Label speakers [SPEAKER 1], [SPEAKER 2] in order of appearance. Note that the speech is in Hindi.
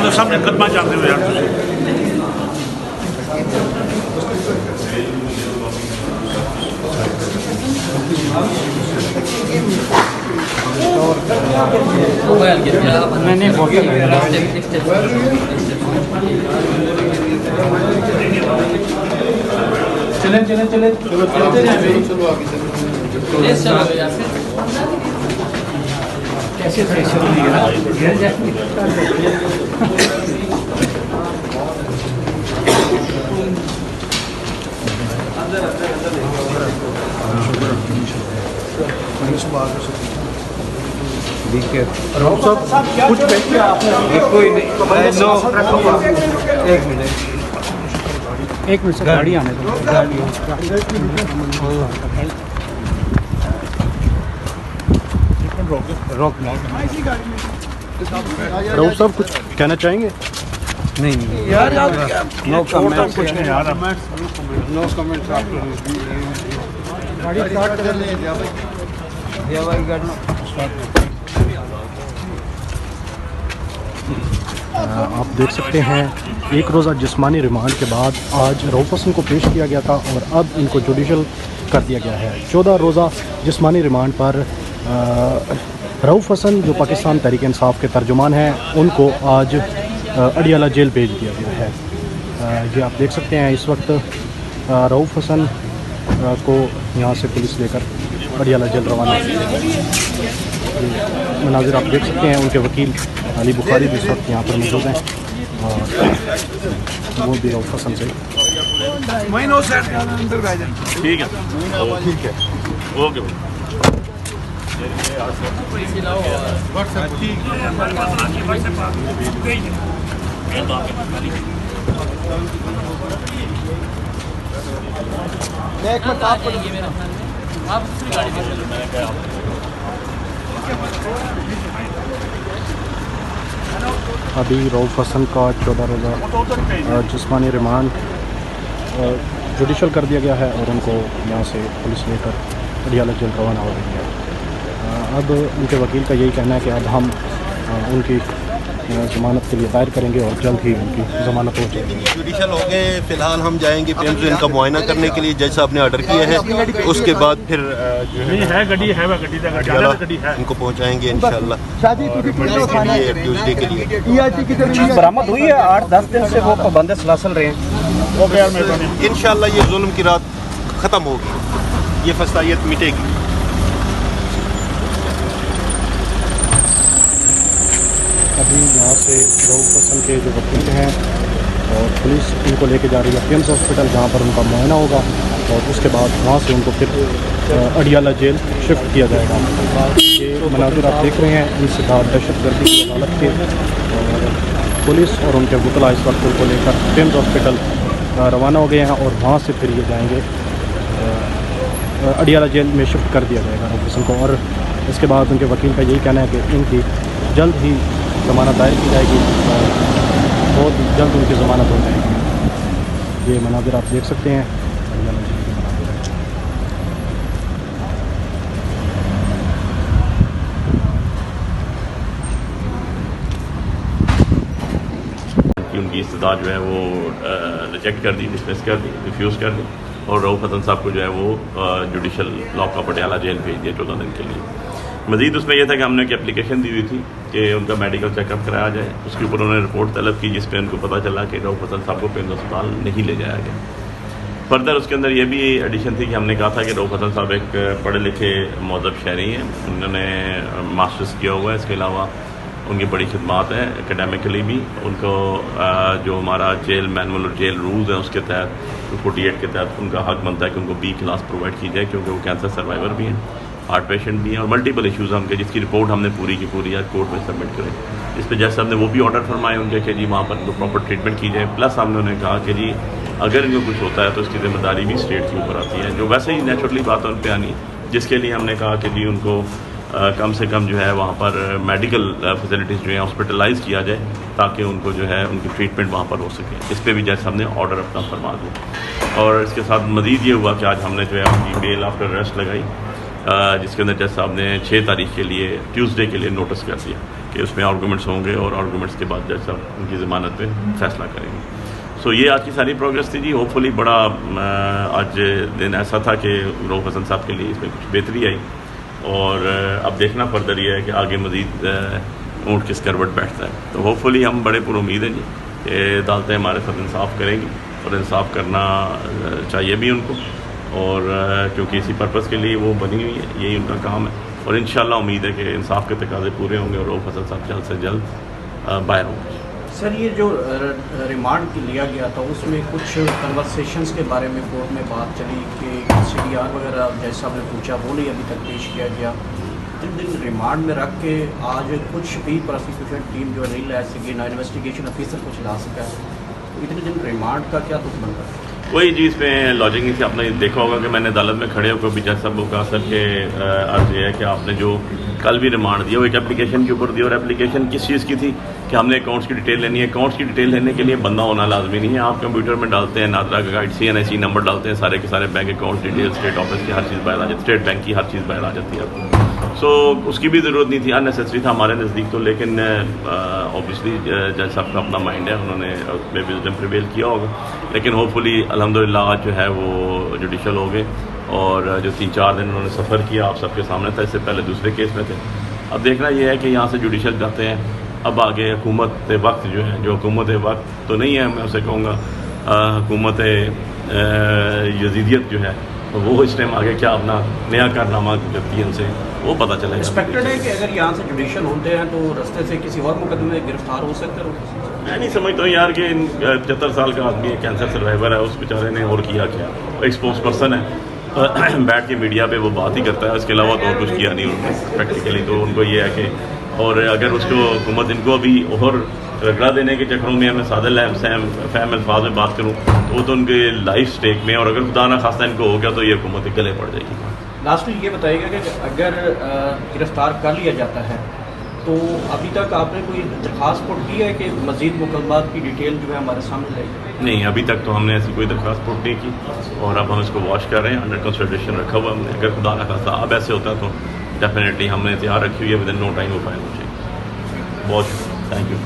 [SPEAKER 1] मतलब सामने कदमा जाते हुए यार तुझे
[SPEAKER 2] चले चले चले चलो चलते जाए चलो आगे कैसे कुछ कोई नहीं एक मिनट से गाड़ी आने दो रोक
[SPEAKER 3] राउत साहब कुछ कहना चाहेंगे?
[SPEAKER 2] नहीं
[SPEAKER 1] यार
[SPEAKER 2] नो कमेंट
[SPEAKER 1] कुछ नहीं यार
[SPEAKER 2] नो कमेंट गाड़ी स्टार्ट कर ले भाई गाड़ी
[SPEAKER 3] आप देख सकते हैं एक रोज़ा जिस्मानी रिमांड के बाद आज रऊफ हसन को पेश किया गया था और अब इनको जुडिशल कर दिया गया है। 14 रोज़ा जिस्मानी रिमांड पर रऊफ हसन जो पाकिस्तान तहरीक इंसाफ के तर्जुमान हैं उनको आज अडियाला जेल भेज दिया गया है। ये आप देख सकते हैं इस वक्त रऊफ हसन को यहाँ से पुलिस लेकर अडियाला जेल रवाना मनाजिर आप देख सकते हैं। उनके वकील अली बुखारी भी इस वक्त यहाँ पर मौजूद हैं और वो भी रऊफ हसन से
[SPEAKER 1] ठीक है ओके
[SPEAKER 3] अभी रऊफ हसन का 14 रोज़ा जिस्मानी रिमांड जुडिशल कर दिया गया है और उनको यहाँ से पुलिस लेकर अडियाला जेल रवाना हो रही है। अब उनके वकील का यही कहना है कि अब हम उनकी ज़मानत के लिए दायर करेंगे और जल्द ही उनकी ज़मानत हो जाएगी।
[SPEAKER 4] जुडिशल हो गए, फ़िलहाल हम जाएंगे पीएमसी इनका मुआयना करने के लिए, जज साहब ने ऑर्डर किया है। उसके बाद फिर जो है
[SPEAKER 1] गड्डी है
[SPEAKER 4] इनको पहुंचाएंगे इंशाल्लाह ट्यूसडे के लिए।
[SPEAKER 2] बरामद हुई है 8-10 दिन से वो पाबंद सलासल रहे हैं।
[SPEAKER 4] इंशाल्लाह ये जुल्म की रात ख़त्म होगी, ये फसादियत मिटेगी।
[SPEAKER 3] अभी यहाँ से रऊफ हसन के जो वकील हैं और पुलिस इनको लेके जा रही है पीएमस हॉस्पिटल जहाँ पर उनका मुआयना होगा और उसके बाद वहाँ से उनको फिर अडियाला जेल शिफ्ट किया जाएगा। ये मनाजिर आप देख रहे हैं इंसदाद दहशतगर्दी की हालत के और पुलिस और उनके वकला इस वक्त उनको लेकर पीएमस हॉस्पिटल रवाना हो गए हैं और वहाँ से फिर ये जाएंगे अडियाला जेल में शिफ्ट कर दिया जाएगा रऊफ हसन को। और इसके बाद उनके वकील का यही कहना है कि इनकी जल्द ही ज़मानत दायर की जाएगी और बहुत जल्द उनकी ज़मानत हो जाएगी। ये मनाजिर आप देख सकते हैं अडियाला जेल के मनाजिर हैं।
[SPEAKER 5] उनकी इस्तदा जो है वो रिजेक्ट कर दी, डिसमिस कर दी, रिफ्यूज़ कर दी और रऊफ हसन साहब को जो है वो जुडिशल लॉकअप पटियाला जेल भेज दिया 14 दिन के लिए। मज़ीद उसमें यह था कि हमने एक एप्लीकेशन दी हुई थी कि उनका मेडिकल चेकअप कराया जाए। उसके ऊपर उन्होंने रिपोर्ट तलब की जिस पर उनको पता चला कि रऊफ हसन साहब को पीएमस अस्पताल नहीं ले जाया गया। फर्दर उसके अंदर ये भी एडिशन थी कि हमने कहा था कि रऊफ हसन साहब एक पढ़े लिखे महज़ब शहरी हैं, उन्होंने मास्टर्स किया हुआ है, इसके अलावा उनकी बड़ी खिदमात हैं एकेडमिकली भी। उनको जो हमारा जेल मैनुअल और जेल रूल्स हैं उसके तहत 48 के तहत उनका हक बनता है कि उनको B क्लास प्रोवाइड की जाए क्योंकि वो कैंसर सर्वाइवर भी हैं, हार्ट पेशेंट भी हैं और मल्टीपल इश्यूज़ हमके जिसकी रिपोर्ट हमने पूरी की पूरी आज कोर्ट में सबमिट करें। इस पर जज साहब ने वो भी ऑर्डर फरमाए उनके कि जी वहाँ पर इनको प्रॉपर ट्रीटमेंट की जाए। प्लस हमने उन्हें कहा कि जी अगर इनको कुछ होता है तो इसकी जिम्मेदारी भी स्टेट के ऊपर आती है, जो वैसे ही नेचुरली बात है उन पर आनी, जिसके लिए हमने कहा कि जी उनको कम से कम जो है वहाँ पर मेडिकल फैसिलिटीज़ जो है हॉस्पिटलाइज किया जाए ताकि उनको जो है उनकी ट्रीटमेंट वहाँ पर हो सके। इस पर भी जज साहब ने ऑर्डर अपना फरमा दिया। और इसके साथ मज़ीद ये हुआ कि आज हमने जो है उनकी बेल आफ्टर अरेस्ट लगाई जिसके अंदर जज साहब ने 6 तारीख के लिए ट्यूसडे के लिए नोटिस कर दिया। कि उसमें आर्गूमेंट्स होंगे और आर्गूमेंट्स के बाद जज साहब उनकी ज़मानत पे फैसला करेंगे। सो ये आज की सारी प्रोग्रेस थी जी। होपफुली बड़ा आज दिन ऐसा था कि रऊफ हसन साहब के लिए इसमें कुछ बेहतरी आई और अब देखना फर्दर ये है कि आगे मज़ीद ऊँट किस करवट बैठता है। तो होपफुली हम बड़े पुरुमीद हैं जी कि अदालतें हमारे साथ इंसाफ करेंगी और इंसाफ करना चाहिए भी उनको, और क्योंकि इसी पर्पज़ के लिए वो बनी हुई है, यही उनका काम है। और इंशाल्लाह उम्मीद है कि इंसाफ के तकाज़े पूरे होंगे और रऊफ हसन साहब जल्द से जल्द बाहर होंगे।
[SPEAKER 2] सर ये जो रिमांड लिया गया था उसमें कुछ कन्वर्सेशंस के बारे में कोर्ट में बात चली कि CDR वगैरह जैसा आपने पूछा वो नहीं अभी तक पेश किया गया। 3 दिन रिमांड में रख के आज कुछ भी प्रोसिक्यूशन टीम जो नहीं ला सकी, ना इन्वेस्टिगेशन ऑफिसर कुछ ला सका है, तो इतने दिन रिमांड का क्या तुक बनता है?
[SPEAKER 5] वही जी, इसमें लॉजिक नहीं थी। आपने देखा होगा कि मैंने अदालत में खड़े होकर भी जज साहब को कहा सर कि अर्ज ये है कि आपने जो कल भी रिमांड दिया वो एक एप्लीकेशन के ऊपर दिया, और एप्लीकेशन किस चीज़ की थी कि हमने अकाउंट्स की डिटेल लेनी है। अकाउंट्स की डिटेल लेने के लिए बंदा होना लाजमी नहीं है। आप कंप्यूटर में डालते हैं नादरा का गाइड CNIC नंबर डालते हैं, सारे के सारे bank account detail, state office की हर चीज़ बाहर आ जाती है, स्टेट बैंक की हर चीज़ बाहर आ जाती है आपको। सो उसकी भी ज़रूरत नहीं थी, अननेसेसरी था हमारे नज़दीक तो। लेकिन ऑब्वियसली जज साहब का अपना माइंड है, उन्होंने उसमें विजडम प्रिवेल किया होगा। लेकिन होपफुली अल्हम्दुलिल्लाह आज जो है वो जुडिशल हो गए, और जो 3-4 दिन उन्होंने सफ़र किया आप सबके सामने था, इससे पहले दूसरे केस में थे। अब देखना ये है कि यहाँ से जुडिशल जाते हैं, अब आगे हुकूमत वक्त जो है, जो हुकूमत वक्त तो नहीं है, मैं उसे कहूँगा हुकूमत यजीदियत जो है वो इस टाइम आगे क्या अपना नया कारनामा करती है उनसे वो पता चलेगा।
[SPEAKER 2] एक्सपेक्टेड है कि अगर यहाँ से जुडिशल होते हैं तो रास्ते से किसी और मुकदमे में गिरफ्तार हो सकते हो?
[SPEAKER 5] मैं नहीं समझता हूँ यार कि 75 साल का आदमी है, कैंसर सर्वाइवर है, उस बेचारे ने और किया क्या? एक स्पोक्स पर्सन है, बैठ के मीडिया पे वो बात ही करता है, उसके अलावा तो और कुछ किया नहीं उन्होंने प्रैक्टिकली। तो उनको ये है कि, और अगर उसको हुकूमत इनको अभी और रगड़ा देने के चक्करों में मैं सादल फैम अल्फाज में बात करूँ तो वो तो उनके लाइफ स्टेक में, और अगर खुदा ना खास्ता इनको हो गया तो ये हुकूमत के गले पड़ जाएगी।
[SPEAKER 2] लास्टली ये बताइएगा कि अगर गिरफ्तार कर लिया जाता है तो अभी तक आपने कोई दरख्वास्त पुट की है कि मज़ीद मुकदमात की डिटेल जो है हमारे सामने लाएगी?
[SPEAKER 5] नहीं, अभी तक तो हमने ऐसी कोई दरख्वास्त पुट नहीं की, और अब हम इसको वॉच कर रहे हैं, अंडर कंसिडरेशन रखा हुआ हमने। अगर खुदा ना खास्ता अब ऐसे होता तो डेफिनेटली हमने तैयार रखी हुई है, विद इन नो टाइम वो फाइल हो जाएगी। बहुत शुक्रिया, थैंक यू।